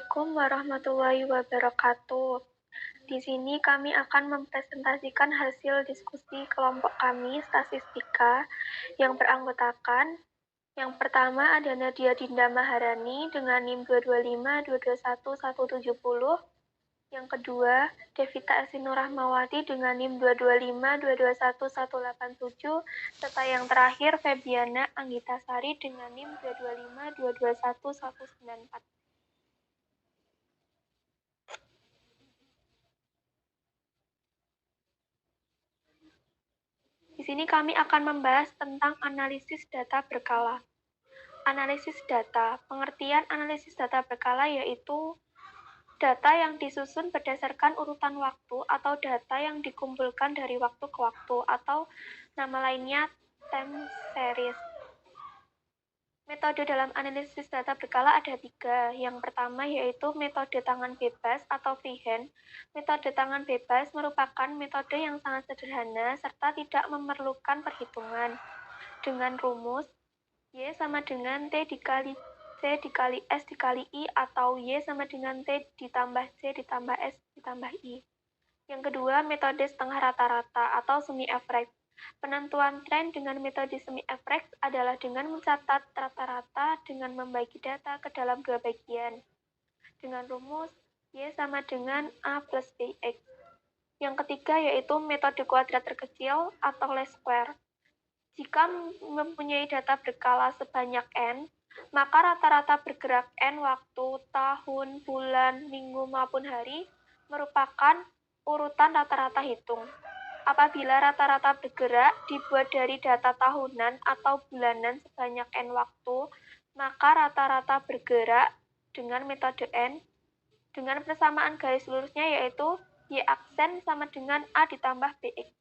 Assalamualaikum warahmatullahi wabarakatuh. Di sini kami akan mempresentasikan hasil diskusi kelompok kami statistika yang beranggotakan yang pertama ada Nadia Dinda Maharani dengan NIM 225221170. Yang kedua, Devita Esinur Rahmawati dengan NIM 225221187, serta yang terakhir Febiana Anggitasari dengan NIM 225221194. Di sini kami akan membahas tentang analisis data berkala. Analisis data, pengertian analisis data berkala yaitu data yang disusun berdasarkan urutan waktu atau data yang dikumpulkan dari waktu ke waktu atau nama lainnya time series. Metode dalam analisis data berkala ada 3. Yang pertama yaitu metode tangan bebas atau freehand. Metode tangan bebas merupakan metode yang sangat sederhana serta tidak memerlukan perhitungan. Dengan rumus Y sama dengan T dikali C dikali S dikali I atau Y sama dengan T ditambah C ditambah S ditambah I. Yang kedua, metode setengah rata-rata atau semi-average. Penentuan tren dengan metode semi-average adalah dengan mencatat rata-rata dengan membagi data ke dalam 2 bagian. Dengan rumus Y sama dengan A plus BX. Yang ketiga yaitu metode kuadrat terkecil atau least square. Jika mempunyai data berkala sebanyak N, maka rata-rata bergerak N waktu, tahun, bulan, minggu, maupun hari merupakan urutan rata-rata hitung. Apabila rata-rata bergerak dibuat dari data tahunan atau bulanan sebanyak N waktu, maka rata-rata bergerak dengan metode N dengan persamaan garis lurusnya yaitu Y aksen sama dengan A ditambah BX.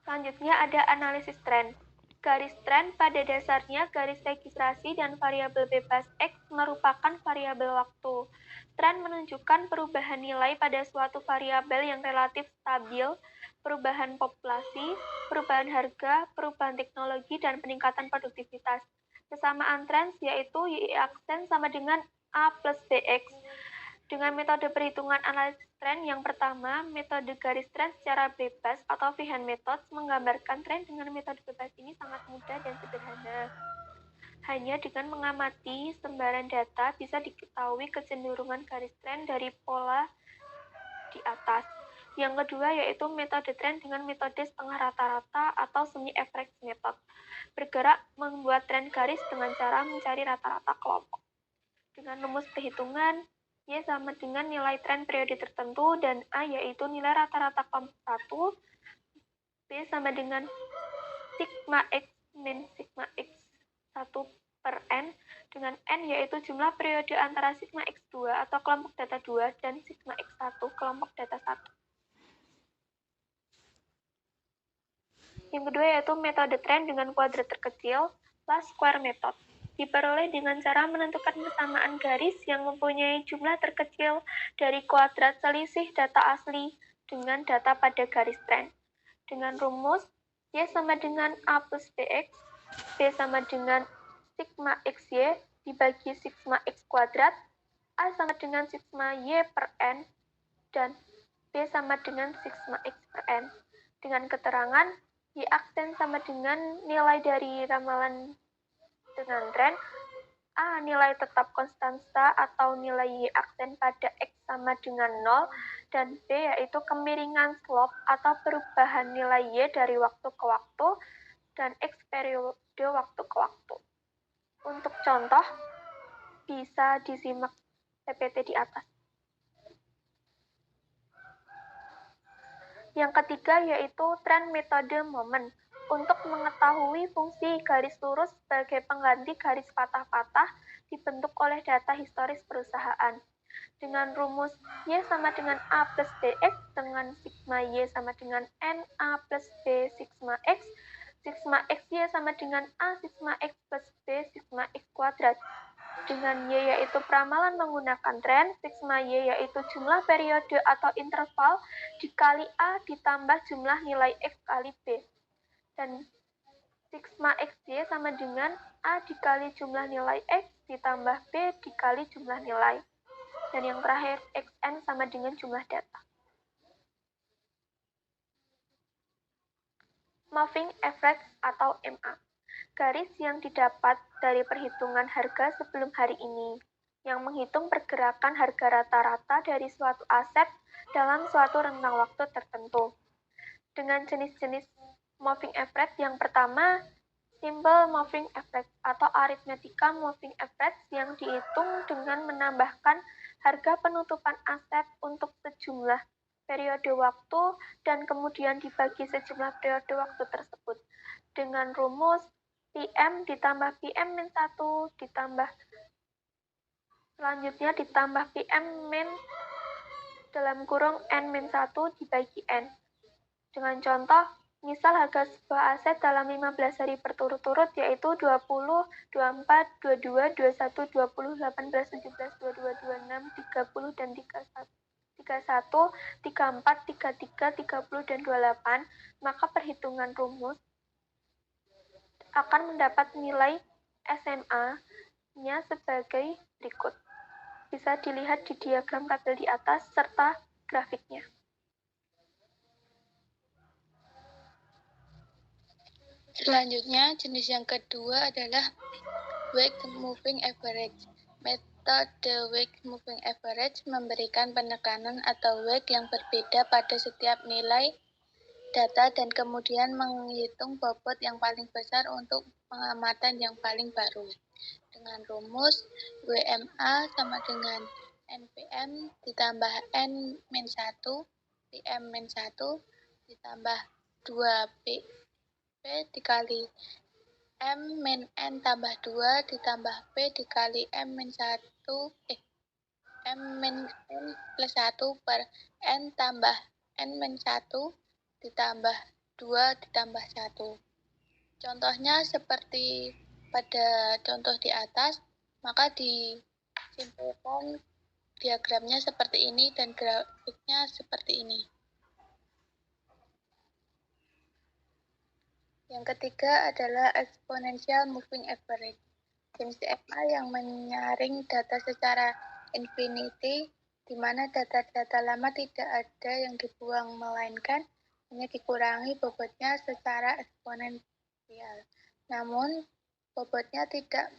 Selanjutnya ada analisis tren. Garis tren pada dasarnya garis registrasi dan variabel bebas X merupakan variabel waktu. Tren menunjukkan perubahan nilai pada suatu variabel yang relatif stabil, perubahan populasi, perubahan harga, perubahan teknologi, dan peningkatan produktivitas. Kesamaan tren yaitu Y aksen sama dengan A plus BX. Dengan metode perhitungan analisis tren yang pertama, metode garis tren secara bebas atau freehand method menggambarkan tren dengan metode bebas ini sangat mudah dan sederhana. Hanya dengan mengamati selembaran data bisa diketahui kecenderungan garis tren dari pola di atas. Yang kedua yaitu metode tren dengan metode setengah rata-rata atau semi-average method. Bergerak membuat tren garis dengan cara mencari rata-rata kelompok. Dengan rumus perhitungan, Y sama dengan nilai tren periode tertentu dan A yaitu nilai rata-rata kelompok 1, B sama dengan sigma X min sigma X 1 per N, dengan N yaitu jumlah periode antara sigma X2 atau kelompok data 2 dan sigma X1 kelompok data 1. Yang kedua yaitu metode tren dengan kuadrat terkecil, least square method. Diperoleh dengan cara menentukan persamaan garis yang mempunyai jumlah terkecil dari kuadrat selisih data asli dengan data pada garis tren. Dengan rumus Y sama dengan A plus BX, B sama dengan sigma XY dibagi sigma X kuadrat, A sama dengan sigma Y per N, dan B sama dengan sigma X per N. Dengan keterangan Y aksen sama dengan nilai dari ramalan dengan tren, A nilai tetap konstanta atau nilai Y aksen pada X sama dengan 0, dan B yaitu kemiringan slope atau perubahan nilai Y dari waktu ke waktu, dan X periode waktu ke waktu. Untuk contoh, bisa disimak PPT di atas. Yang ketiga yaitu tren metode momen. Untuk mengetahui fungsi garis lurus sebagai pengganti garis patah-patah dibentuk oleh data historis perusahaan. Dengan rumus Y sama dengan A plus BX dengan sigma Y sama dengan NA plus B sigma X Y sama dengan A sigma X plus B sigma X kuadrat. Dengan Y yaitu peramalan menggunakan tren, sigma Y yaitu jumlah periode atau interval dikali A ditambah jumlah nilai X kali B. Dan Sigma XY sama dengan A dikali jumlah nilai X ditambah B dikali jumlah nilai. Dan yang terakhir, XN sama dengan jumlah data. Moving average atau MA. Garis yang didapat dari perhitungan harga sebelum hari ini, yang menghitung pergerakan harga rata-rata dari suatu aset dalam suatu rentang waktu tertentu. Dengan jenis-jenis moving average, yang pertama, simple moving average atau arithmetical moving average yang dihitung dengan menambahkan harga penutupan aset untuk sejumlah periode waktu dan kemudian dibagi sejumlah periode waktu tersebut dengan rumus PM ditambah PM min 1 ditambah selanjutnya ditambah PM min dalam kurung N min 1 dibagi N. Dengan contoh, misal harga sebuah aset dalam 15 hari berturut-turut yaitu 20, 24, 22, 21, 20, 18, 17, 22, 26, 30, dan 31, 34, 33, 30, dan 28, maka perhitungan rumus akan mendapat nilai SMA-nya sebagai berikut. Bisa dilihat di diagram tabel di atas serta grafiknya. Selanjutnya, jenis yang kedua adalah Weight Moving Average. Metode Weight Moving Average memberikan penekanan atau weight yang berbeda pada setiap nilai data dan kemudian menghitung bobot yang paling besar untuk pengamatan yang paling baru. Dengan rumus WMA sama dengan NPM ditambah N-1, PM-1 ditambah 2P dikali M min N tambah 2 ditambah P dikali M min 1 M min N plus 1 per N tambah N min 1 ditambah 2 ditambah 1. Contohnya seperti pada contoh di atas, maka disimpulkan diagramnya seperti ini dan grafiknya seperti ini. Yang ketiga adalah Exponential Moving Average. Jenis MA yang menyaring data secara infinity, di mana data-data lama tidak ada yang dibuang, melainkan hanya dikurangi bobotnya secara eksponensial. Namun, bobotnya tidak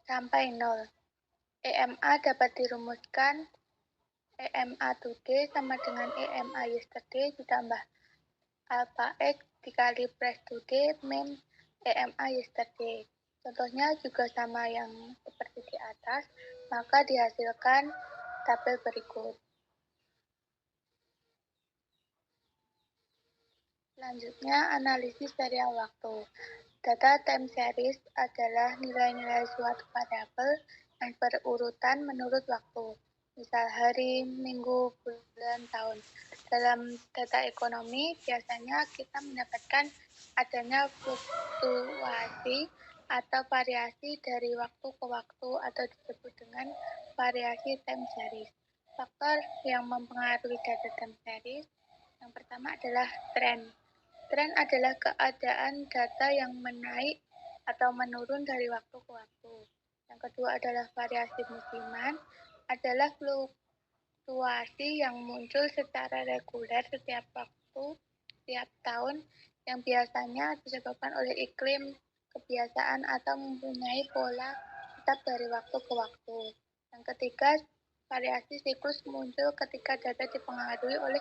sampai nol. EMA dapat dirumuskan EMA today sama dengan EMA yesterday ditambah alpha X dikali price today min EMA yesterday. Contohnya juga sama yang seperti di atas, maka dihasilkan tabel berikut. Selanjutnya, analisis serial waktu. Data time series adalah nilai-nilai suatu variabel yang berurutan menurut waktu. Misal hari, minggu, bulan, tahun. Dalam data ekonomi, biasanya kita mendapatkan adanya fluktuasi atau variasi dari waktu ke waktu atau disebut dengan variasi time series. Faktor yang mempengaruhi data time series yang pertama adalah tren. Tren adalah keadaan data yang menaik atau menurun dari waktu ke waktu. Yang kedua adalah variasi musiman, adalah fluktuasi yang muncul secara reguler setiap waktu, setiap tahun, yang biasanya disebabkan oleh iklim, kebiasaan, atau mempunyai pola tetap dari waktu ke waktu. Yang ketiga, variasi siklus muncul ketika data dipengaruhi oleh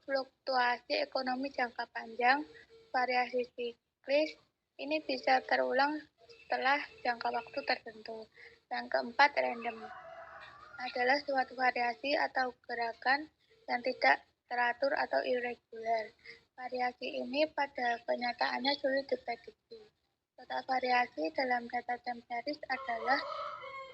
fluktuasi ekonomi jangka panjang. Variasi siklis ini bisa terulang setelah jangka waktu tertentu. Yang keempat, random adalah suatu variasi atau gerakan yang tidak teratur atau irregular. Variasi ini pada kenyataannya sulit diprediksi. Total variasi dalam data time series adalah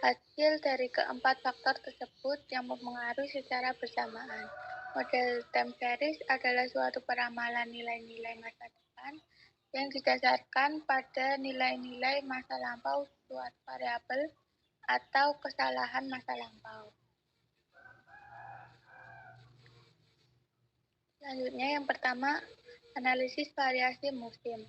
hasil dari keempat faktor tersebut yang mempengaruhi secara bersamaan. Model time series adalah suatu peramalan nilai-nilai masa depan yang didasarkan pada nilai-nilai masa lampau suatu variabel atau kesalahan masa lampau. Selanjutnya yang pertama, analisis variasi musim.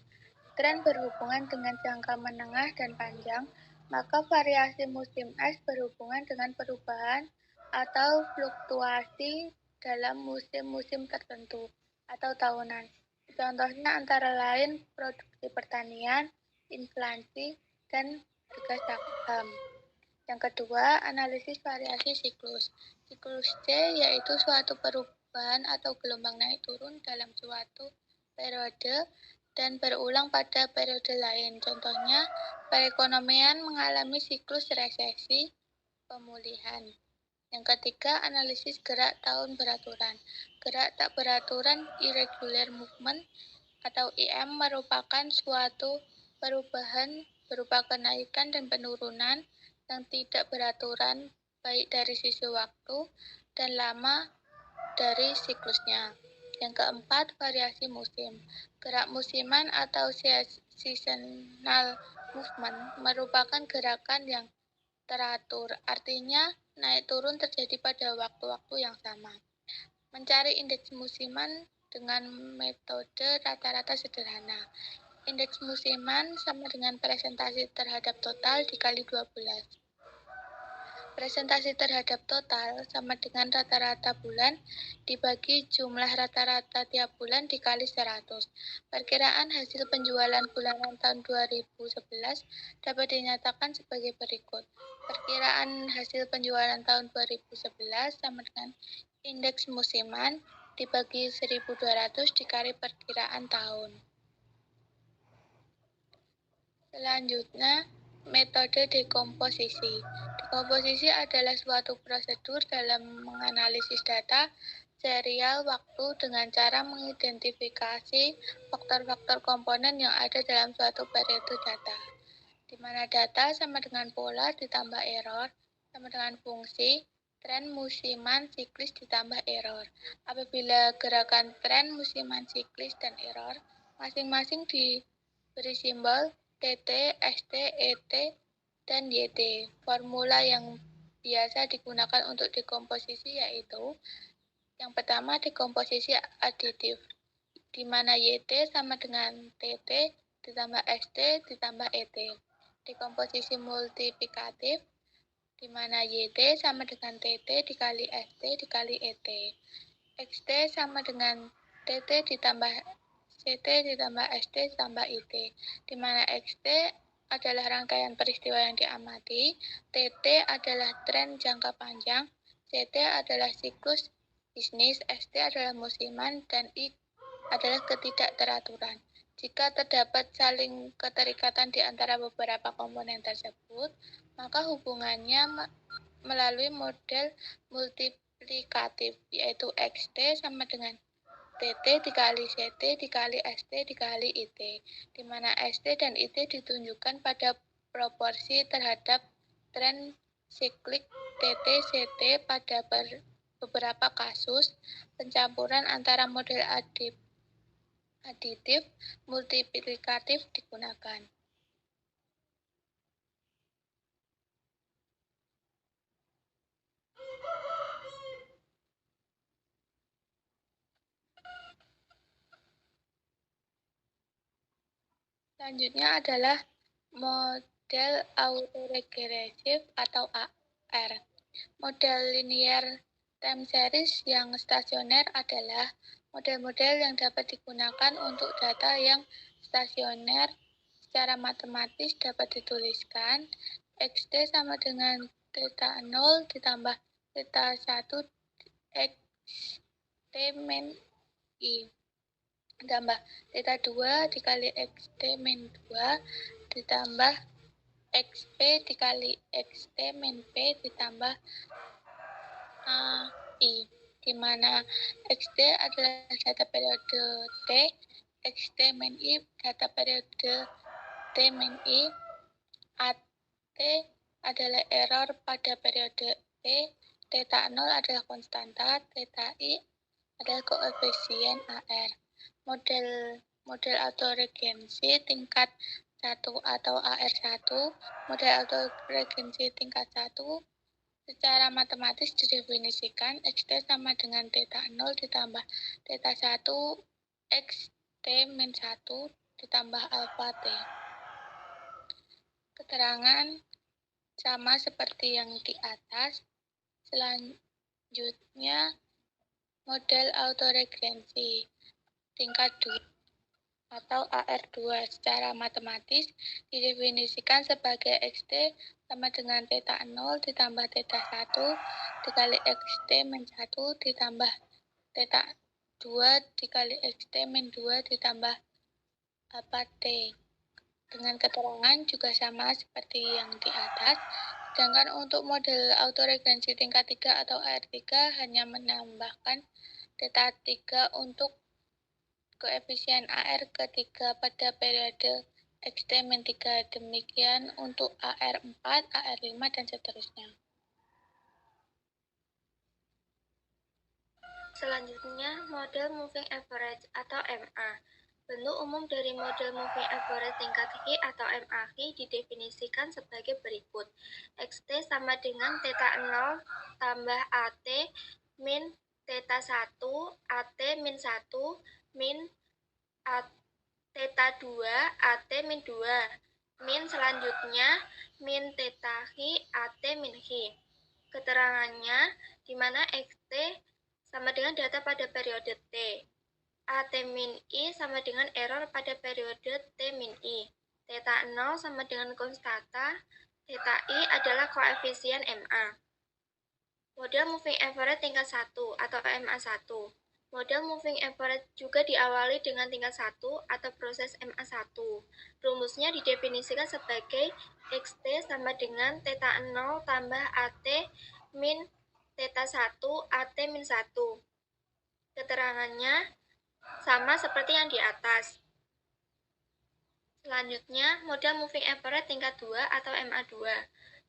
tren berhubungan dengan jangka menengah dan panjang, maka variasi musim es berhubungan dengan perubahan atau fluktuasi dalam musim-musim tertentu atau tahunan. Contohnya antara lain produksi pertanian, inflasi, dan harga saham. Yang kedua, analisis variasi siklus. Siklus C yaitu suatu perubahan atau gelombang naik turun dalam suatu periode dan berulang pada periode lain. Contohnya, perekonomian mengalami siklus resesi, pemulihan. Yang ketiga, analisis gerak tahun beraturan. Gerak tak beraturan irregular movement atau IM merupakan suatu perubahan berupa kenaikan dan penurunan yang tidak beraturan baik dari sisi waktu dan lama dari siklusnya. Yang keempat, variasi musim. Gerak musiman atau seasonal movement merupakan gerakan yang teratur, artinya naik turun terjadi pada waktu-waktu yang sama. Mencari indeks musiman dengan metode rata-rata sederhana. Indeks musiman sama dengan presentasi terhadap total dikali 12. Presentasi terhadap total sama dengan rata-rata bulan dibagi jumlah rata-rata tiap bulan dikali 100. Perkiraan hasil penjualan bulanan tahun 2011 dapat dinyatakan sebagai berikut. Perkiraan hasil penjualan tahun 2011 sama dengan indeks musiman dibagi 1200 dikali perkiraan tahun. Selanjutnya, metode dekomposisi. Dekomposisi adalah suatu prosedur dalam menganalisis data serial waktu dengan cara mengidentifikasi faktor-faktor komponen yang ada dalam suatu periode data, di mana data sama dengan pola ditambah error sama dengan fungsi tren musiman siklis ditambah error. Apabila gerakan tren musiman siklis dan error masing-masing diberi simbol TT, ST, ET, dan YT. Formula yang biasa digunakan untuk dekomposisi yaitu yang pertama dekomposisi aditif, di mana YT sama dengan TT ditambah ST ditambah ET. Dekomposisi multiplikatif, di mana YT sama dengan TT dikali ST dikali ET. XT sama dengan TT ditambah CT ditambah ST ditambah IT, di mana XT adalah rangkaian peristiwa yang diamati, TT adalah tren jangka panjang, CT adalah siklus bisnis, ST adalah musiman, dan I adalah ketidakteraturan. Jika terdapat saling keterikatan di antara beberapa komponen tersebut, maka hubungannya melalui model multiplikatif, yaitu XT sama dengan TT dikali CT dikali ST dikali IT, di mana ST dan IT ditunjukkan pada proporsi terhadap tren siklik TT CT. Pada beberapa kasus, pencampuran antara model aditif multiplikatif digunakan. Selanjutnya adalah model autoregresif atau AR. Model linear time series yang stasioner adalah model-model yang dapat digunakan untuk data yang stasioner. Secara matematis dapat dituliskan XT sama dengan theta 0 ditambah theta 1 XT min I ditambah theta 2 dikali XT min 2 ditambah XP dikali XT min P ditambah AI, di mana XT adalah data periode T, XT min I data periode T min I, AT adalah error pada periode T, theta 0 adalah konstanta, theta I adalah koefisien AR. Model autoregensi tingkat 1 atau AR1, model autoregensi tingkat 1 secara matematis didefinisikan XT sama dengan theta 0 ditambah theta 1 XT min 1 ditambah alfa T. Keterangan sama seperti yang di atas. Selanjutnya, model autoregrensi tingkat 2 atau AR2 secara matematis didefinisikan sebagai XT sama dengan theta 0 ditambah theta 1 dikali XT min 1 ditambah theta 2 dikali XT min 2 ditambah alpha T. Dengan keterangan juga sama seperti yang di atas, sedangkan untuk model autoregrensi tingkat 3 atau AR3 hanya menambahkan theta 3 untuk koefisien AR ketiga pada periode XT-3. Demikian untuk AR4, AR5, dan seterusnya. Selanjutnya, model moving average atau MA. Bentuk umum dari model moving average tingkat H atau MAH didefinisikan sebagai berikut. XT sama dengan theta 0 tambah AT min theta 1, AT min 1, min theta 2, AT min 2, min selanjutnya min theta H, AT min H. Keterangannya, di mana XT sama dengan data pada periode T. AT min I sama dengan error pada periode T min I. Theta 0 sama dengan konstanta, theta I adalah koefisien MA. Model moving average tingkat 1 atau MA1. Model moving average juga diawali dengan tingkat 1 atau proses MA1. Rumusnya didefinisikan sebagai XT sama dengan theta 0 tambah AT min theta 1, AT min 1. Keterangannya sama seperti yang di atas. Selanjutnya, model moving average tingkat 2 atau MA2.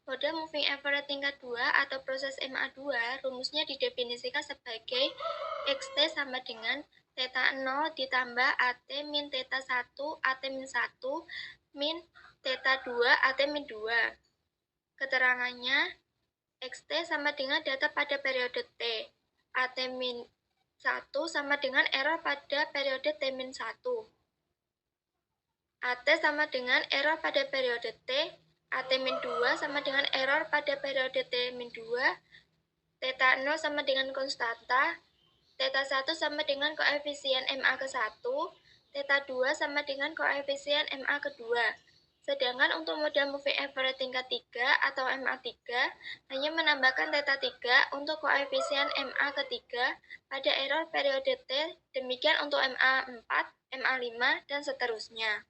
Model moving average tingkat 2 atau proses MA2 rumusnya didefinisikan sebagai XT sama dengan theta 0 ditambah AT min theta 1, AT min 1, min theta 2, AT min 2. Keterangannya, XT sama dengan data pada periode T. AT min 1 sama dengan error pada periode T min 1. AT sama dengan error pada periode T. AT min 2 sama dengan error pada periode T min 2. Theta 0 sama dengan konstanta. Theta 1 sama dengan koefisien MA ke 1. Theta 2 sama dengan koefisien MA kedua. Sedangkan untuk model moving average tingkat 3 atau MA3 hanya menambahkan theta 3 untuk koefisien MA ketiga pada error periode T, demikian untuk MA4, MA5, dan seterusnya.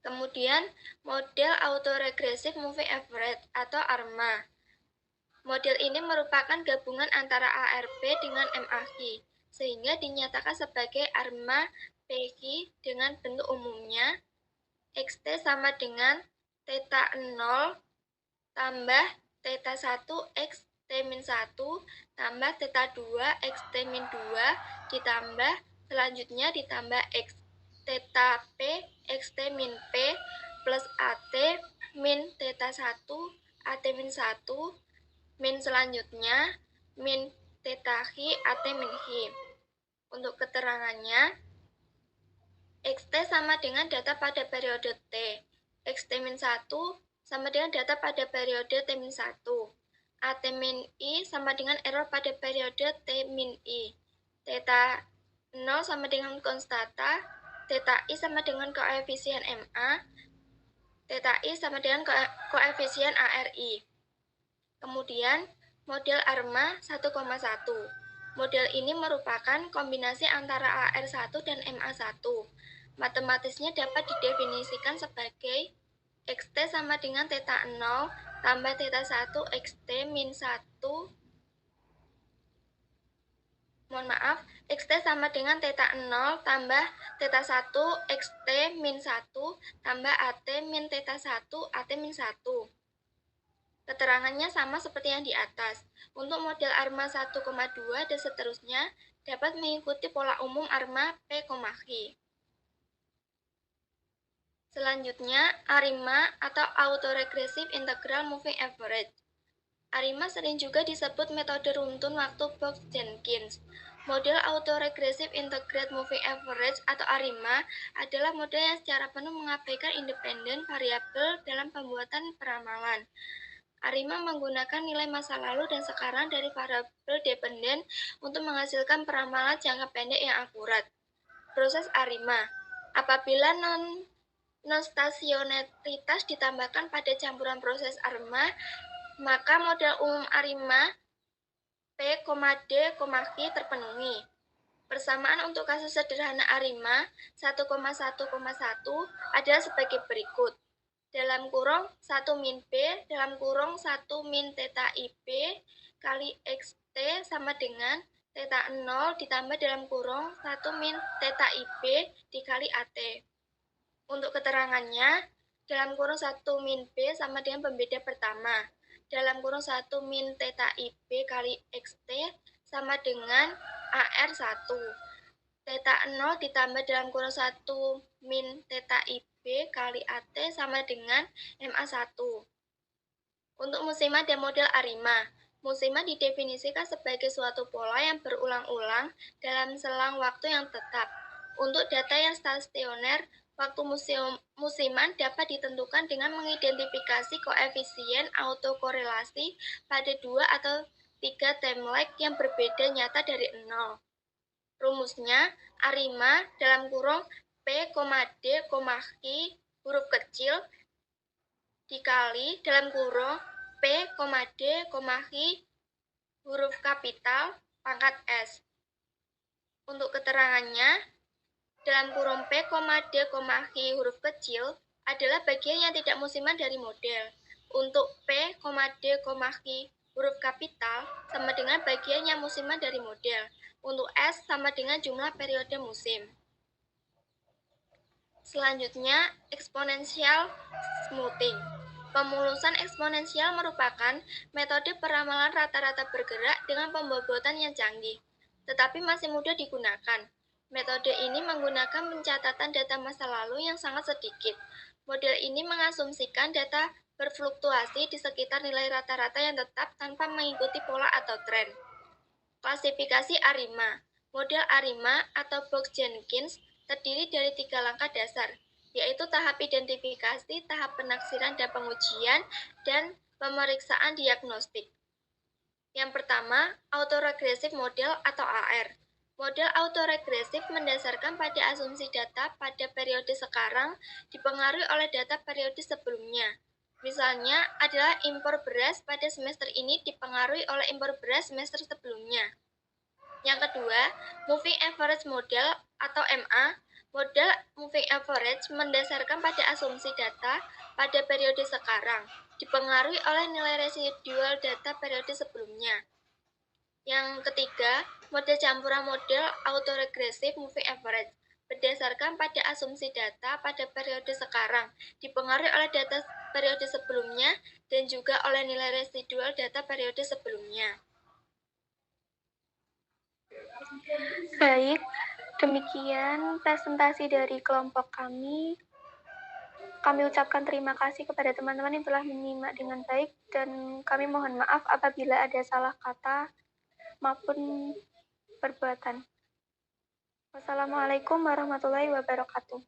Kemudian, model autoregressive moving average atau ARMA. Model ini merupakan gabungan antara ARP dengan MAH, sehingga dinyatakan sebagai ARMA PH dengan bentuk umumnya XT sama dengan theta 0 tambah theta 1 X T min 1 tambah theta 2 X T min 2 ditambah selanjutnya ditambah X theta P X T min P plus AT min theta 1 AT min 1 min selanjutnya min theta H AT min H. Untuk keterangannya, XT sama dengan data pada periode T. XT min 1 sama dengan data pada periode T min 1. AT min I sama dengan error pada periode T min I. Theta 0 sama dengan konstanta. Theta I sama dengan koefisien MA. Theta I sama dengan koefisien ARI. Kemudian, model ARMA 1,1. Model ini merupakan kombinasi antara AR1 dan MA1. Matematisnya dapat didefinisikan sebagai XT sama dengan theta 0 tambah theta 1 XT min 1. XT sama dengan theta 0 tambah theta 1 XT min 1 tambah AT min theta 1 AT min 1. Keterangannya sama seperti yang di atas. Untuk model ARMA 1,2 dan seterusnya dapat mengikuti pola umum ARMA P, H. Selanjutnya, ARIMA atau Autoregressive Integral Moving Average. ARIMA sering juga disebut metode runtun waktu Box-Jenkins. Model Autoregressive Integrated Moving Average atau ARIMA adalah model yang secara penuh mengabaikan independen variabel dalam pembuatan peramalan. ARIMA menggunakan nilai masa lalu dan sekarang dari variabel dependen untuk menghasilkan peramalan jangka pendek yang akurat. Proses ARIMA. Apabila non-stasionaritas ditambahkan pada campuran proses ARIMA, maka model umum ARIMA P, D, Q terpenuhi. Persamaan untuk kasus sederhana ARIMA 1,1,1 adalah sebagai berikut. Dalam kurung 1 min B dalam kurung 1 min theta IP kali XT sama dengan theta 0 ditambah dalam kurung 1 min theta IP dikali AT. Untuk keterangannya, dalam kurung 1 min B sama dengan pembeda pertama. Dalam kurung 1 min theta IP kali XT sama dengan AR1. Theta 0 ditambah dalam kurung 1 min theta IP kali AT sama dengan MA1. Untuk musiman dan model ARIMA, musiman didefinisikan sebagai suatu pola yang berulang-ulang dalam selang waktu yang tetap. Untuk data yang stasioner, waktu musiman dapat ditentukan dengan mengidentifikasi koefisien autokorelasi pada 2 atau 3 time lag yang berbeda nyata dari 0. Rumusnya, ARIMA dalam kurung P, D, Q huruf kecil dikali dalam kurung P, D, Q huruf kapital pangkat S. Untuk keterangannya, dalam kurung P, D, Q huruf kecil adalah bagian yang tidak musiman dari model. Untuk P, D, Q huruf kapital sama dengan bagian yang musiman dari model. Untuk S sama dengan jumlah periode musim. Selanjutnya, eksponensial smoothing. Pemulusan eksponensial merupakan metode peramalan rata-rata bergerak dengan pembobotan yang canggih, tetapi masih mudah digunakan. Metode ini menggunakan pencatatan data masa lalu yang sangat sedikit. Model ini mengasumsikan data berfluktuasi di sekitar nilai rata-rata yang tetap tanpa mengikuti pola atau tren. Klasifikasi ARIMA. Model ARIMA atau Box-Jenkins terdiri dari 3 langkah dasar, yaitu tahap identifikasi, tahap penaksiran dan pengujian, dan pemeriksaan diagnostik. Yang pertama, autoregressive model atau AR. Model autoregresif mendasarkan pada asumsi data pada periode sekarang dipengaruhi oleh data periode sebelumnya. Misalnya adalah impor beras pada semester ini dipengaruhi oleh impor beras semester sebelumnya. Yang kedua, moving average model atau MA. Model moving average mendasarkan pada asumsi data pada periode sekarang, dipengaruhi oleh nilai residual data periode sebelumnya. Yang ketiga, model campuran model autoregressive moving average berdasarkan pada asumsi data pada periode sekarang, dipengaruhi oleh data periode sebelumnya dan juga oleh nilai residual data periode sebelumnya. Baik, demikian presentasi dari kelompok kami. Kami ucapkan terima kasih kepada teman-teman yang telah menyimak dengan baik dan kami mohon maaf apabila ada salah kata maupun perbuatan. Wassalamualaikum warahmatullahi wabarakatuh.